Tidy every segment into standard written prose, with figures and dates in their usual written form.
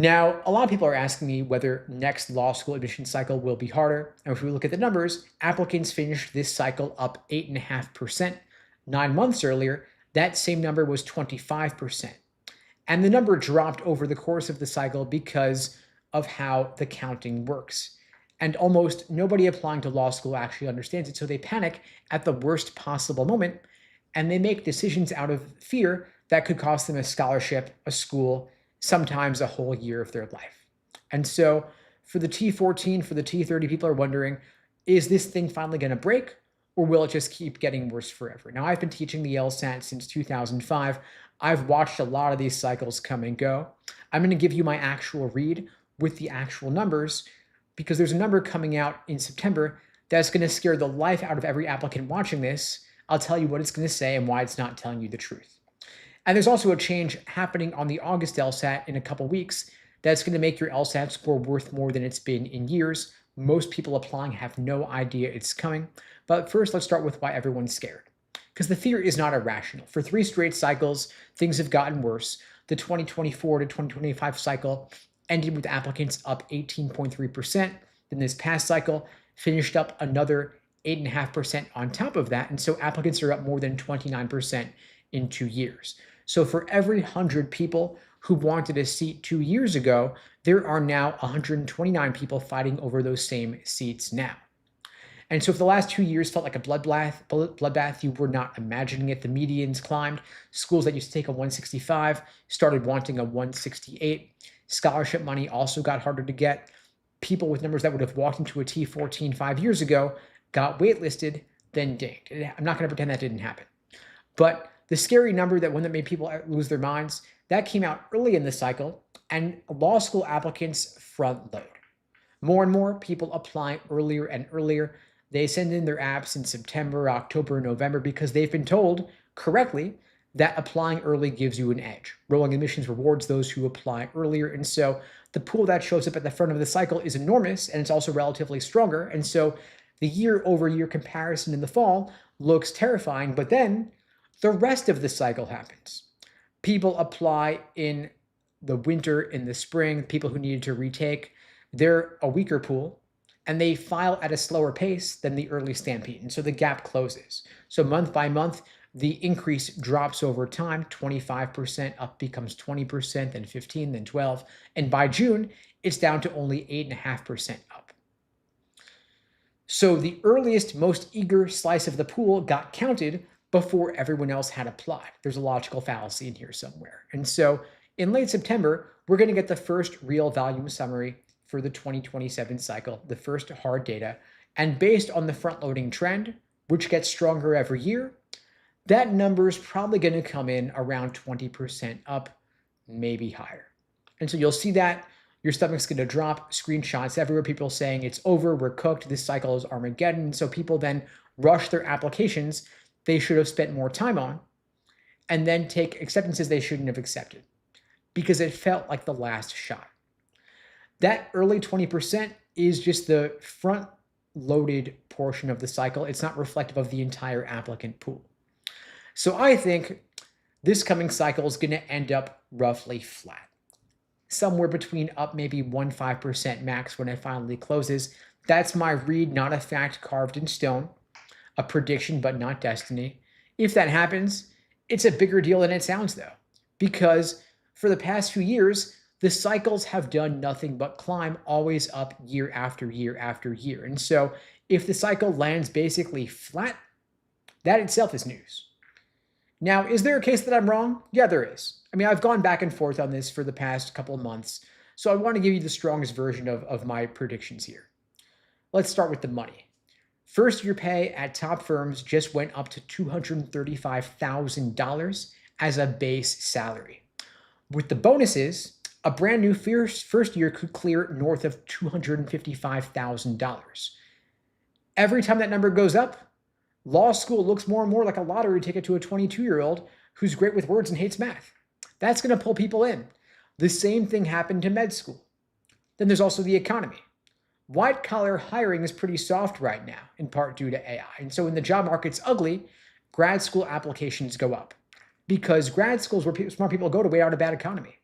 Now, a lot of people are asking me whether next law school admission cycle will be harder. And if we look at the numbers, applicants finished this cycle up 8.5%. 9 months earlier, that same number was 25%. And the number dropped over the course of the cycle because of how the counting works. And almost nobody applying to law school actually understands it. So they panic at the worst possible moment and they make decisions out of fear that could cost them a scholarship, a school, sometimes a whole year of their life. And so for the T14, for the T30, people are wondering, is this thing finally going to break or will it just keep getting worse forever? Now, I've been teaching the LSAT since 2005. I've watched a lot of these cycles come and go. I'm going to give you my actual read with the actual numbers because there's a number coming out in September that's going to scare the life out of every applicant watching this. I'll tell you what it's going to say and why it's not telling you the truth. And there's also a change happening on the August LSAT in a couple weeks that's going to make your LSAT score worth more than it's been in years. Most people applying have no idea it's coming. But first, let's start with why everyone's scared. Because the fear is not irrational. For 3 straight cycles, things have gotten worse. The 2024 to 2025 cycle ended with applicants up 18.3%. Then this past cycle finished up another 8.5% on top of that. And so applicants are up more than 29% in 2 years. So for every 100 people who wanted a seat 2 years ago, there are now 129 people fighting over those same seats now. And so if the last 2 years felt like a bloodbath, you were not imagining it. The medians climbed. Schools that used to take a 165 started wanting a 168. Scholarship money also got harder to get. People with numbers that would have walked into a T14 5 years ago got waitlisted, then dinged. I'm not going to pretend that didn't happen. But the scary number, that one that made people lose their minds, that came out early in the cycle, and law school applicants front load. More and more people apply earlier and earlier. They send in their apps in September, October, November because they've been told correctly that applying early gives you an edge. Rolling admissions rewards those who apply earlier. And so the pool that shows up at the front of the cycle is enormous, and it's also relatively stronger. And so the year-over-year comparison in the fall looks terrifying, but then the rest of the cycle happens. People apply in the winter, in the spring, people who needed to retake, they're a weaker pool, and they file at a slower pace than the early stampede. And so the gap closes. So month by month, the increase drops over time. 25% up becomes 20%, then 15, then 12. And by June, it's down to only 8.5% up. So the earliest, most eager slice of the pool got counted before everyone else had applied. There's a logical fallacy in here somewhere. And so in late September, we're going to get the first real volume summary for the 2027 cycle, the first hard data. And based on the front-loading trend, which gets stronger every year, that number is probably going to come in around 20% up, maybe higher. And so you'll see that your stomach's going to drop. Screenshots everywhere, people saying it's over, we're cooked, this cycle is Armageddon. And so people then rush their applications they should have spent more time on, and then take acceptances they shouldn't have accepted because it felt like the last shot. That early 20% is just the front-loaded portion of the cycle. It's not reflective of the entire applicant pool. So I think this coming cycle is going to end up roughly flat, somewhere between up maybe 1.5% max when it finally closes. That's my read, not a fact carved in stone. A prediction, but not destiny. If that happens, it's a bigger deal than it sounds, though, because for the past few years, the cycles have done nothing but climb, always up year after year after year. And so if the cycle lands basically flat, that itself is news. Now, is there a case that I'm wrong? Yeah, there is. I mean, I've gone back and forth on this for the past couple of months, so I want to give you the strongest version of my predictions here. Let's start with the money. First-year pay at top firms just went up to $235,000 as a base salary. With the bonuses, a brand new first year could clear north of $255,000. Every time that number goes up, law school looks more and more like a lottery ticket to a 22-year-old who's great with words and hates math. That's going to pull people in. The same thing happened to med school. Then there's also the economy. White-collar hiring is pretty soft right now, in part due to AI. And so when the job market's ugly, grad school applications go up because grad schools where smart people go to wait out a bad economy.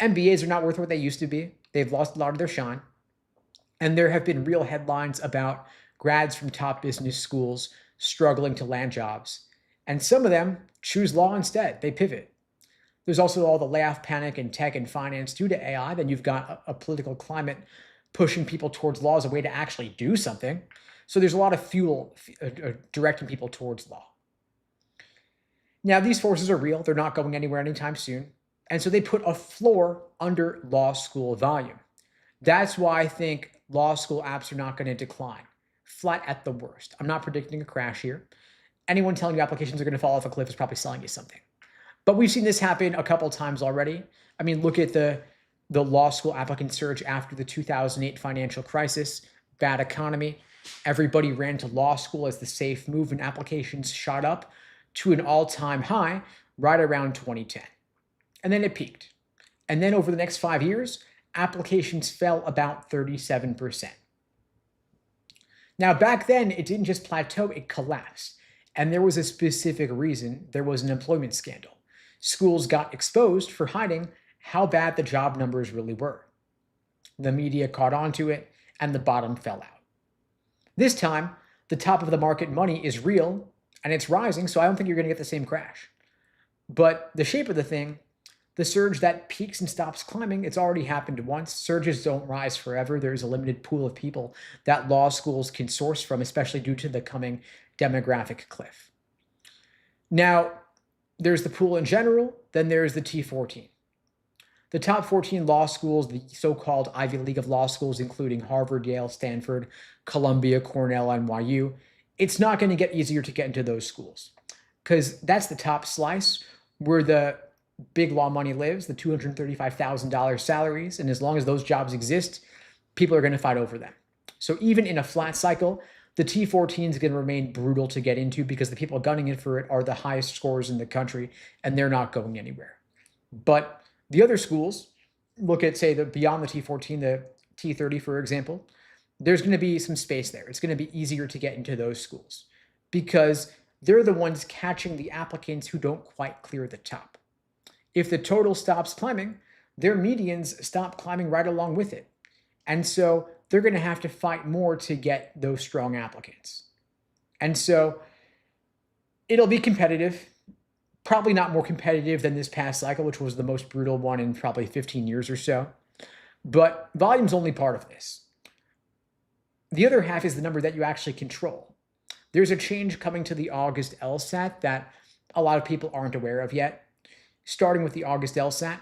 MBAs are not worth what they used to be. They've lost a lot of their shine. And there have been real headlines about grads from top business schools struggling to land jobs. And some of them choose law instead. They pivot. There's also all the layoff panic in tech and finance due to AI. Then you've got a political climate pushing people towards law as a way to actually do something. So there's a lot of fuel directing people towards law. Now, these forces are real. They're not going anywhere anytime soon. And so they put a floor under law school volume. That's why I think law school apps are not going to decline, flat at the worst. I'm not predicting a crash here. Anyone telling you applications are going to fall off a cliff is probably selling you something. But we've seen this happen a couple times already. I mean, look at the law school applicant surge after the 2008 financial crisis, bad economy. Everybody ran to law school as the safe move, and applications shot up to an all-time high right around 2010. And then it peaked. And then over the next 5 years, applications fell about 37%. Now, back then, it didn't just plateau, it collapsed. And there was a specific reason. There was an employment scandal. Schools got exposed for hiding how bad the job numbers really were. The media caught on to it, and the bottom fell out. This time, the top of the market money is real, and it's rising, so I don't think you're going to get the same crash. But the shape of the thing, the surge that peaks and stops climbing, it's already happened once. Surges don't rise forever. There's a limited pool of people that law schools can source from, especially due to the coming demographic cliff. Now, there's the pool in general, then there's the T14. The top 14 law schools, the so-called Ivy League of law schools, including Harvard, Yale, Stanford, Columbia, Cornell, NYU, it's not going to get easier to get into those schools because that's the top slice where the big law money lives, the $235,000 salaries. And as long as those jobs exist, people are going to fight over them. So even in a flat cycle, the T14 is going to remain brutal to get into because the people gunning in for it are the highest scorers in the country, and they're not going anywhere. But the other schools, look at, say, the beyond the T14, the T30, for example, there's going to be some space there. It's going to be easier to get into those schools because they're the ones catching the applicants who don't quite clear the top. If the total stops climbing, their medians stop climbing right along with it. And so they're going to have to fight more to get those strong applicants. And so it'll be competitive, probably not more competitive than this past cycle, which was the most brutal one in probably 15 years or so. But volume's only part of this. The other half is the number that you actually control. There's a change coming to the August LSAT that a lot of people aren't aware of yet. Starting with the August LSAT,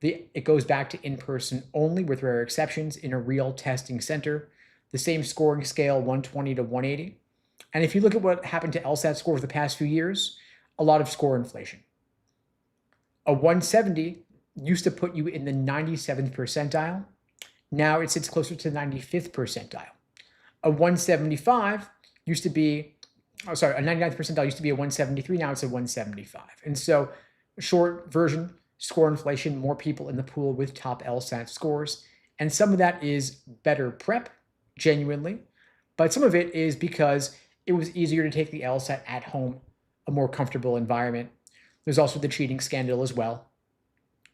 it goes back to in-person only with rare exceptions in a real testing center. The same scoring scale, 120 to 180. And if you look at what happened to LSAT scores the past few years, a lot of score inflation. A 170 used to put you in the 97th percentile. Now it sits closer to the 95th percentile. A 175 used to be, a 99th percentile used to be a 173, now it's a 175. And so, short version, score inflation, more people in the pool with top LSAT scores. And some of that is better prep, genuinely. But some of it is because it was easier to take the LSAT at home, a more comfortable environment. There's also the cheating scandal as well.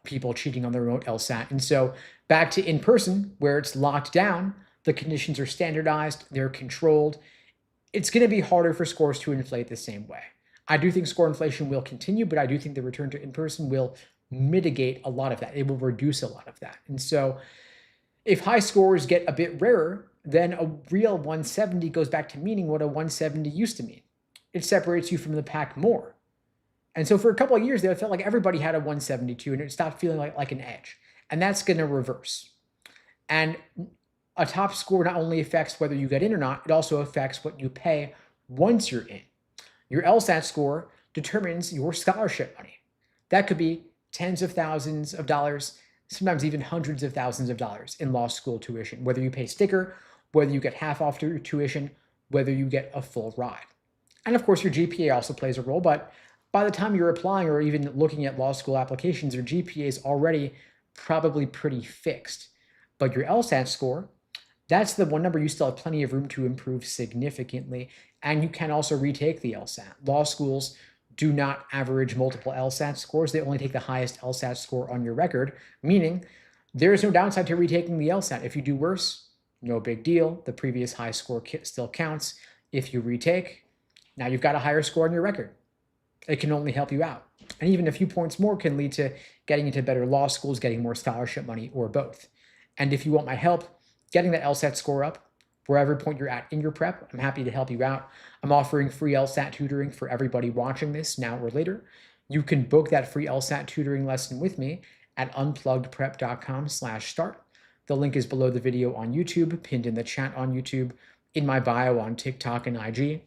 People cheating on the remote LSAT. And so back to in-person, where it's locked down, the conditions are standardized, they're controlled. It's going to be harder for scores to inflate the same way. I do think score inflation will continue, but I do think the return to in-person will mitigate a lot of that. It will reduce a lot of that. And so if high scores get a bit rarer, then a real 170 goes back to meaning what a 170 used to mean. It separates you from the pack more. And so for a couple of years there, it felt like everybody had a 172 and it stopped feeling like an edge. And that's going to reverse. And a top score not only affects whether you get in or not, it also affects what you pay once you're in. Your LSAT score determines your scholarship money. That could be tens of thousands of dollars, sometimes even hundreds of thousands of dollars in law school tuition, whether you pay sticker, whether you get half off your tuition, whether you get a full ride. And of course, your GPA also plays a role, but by the time you're applying or even looking at law school applications, your GPA is already probably pretty fixed. But your LSAT score, that's the one number you still have plenty of room to improve significantly. And you can also retake the LSAT. Law schools do not average multiple LSAT scores. They only take the highest LSAT score on your record, meaning there is no downside to retaking the LSAT. If you do worse, no big deal. The previous high score still counts. If you retake, now you've got a higher score on your record. It can only help you out. And even a few points more can lead to getting into better law schools, getting more scholarship money, or both. And if you want my help getting that LSAT score up, wherever point you're at in your prep, I'm happy to help you out. I'm offering free LSAT tutoring for everybody watching this now or later. You can book that free LSAT tutoring lesson with me at unpluggedprep.com/start. The link is below the video on YouTube, pinned in the chat on YouTube, in my bio on TikTok and IG.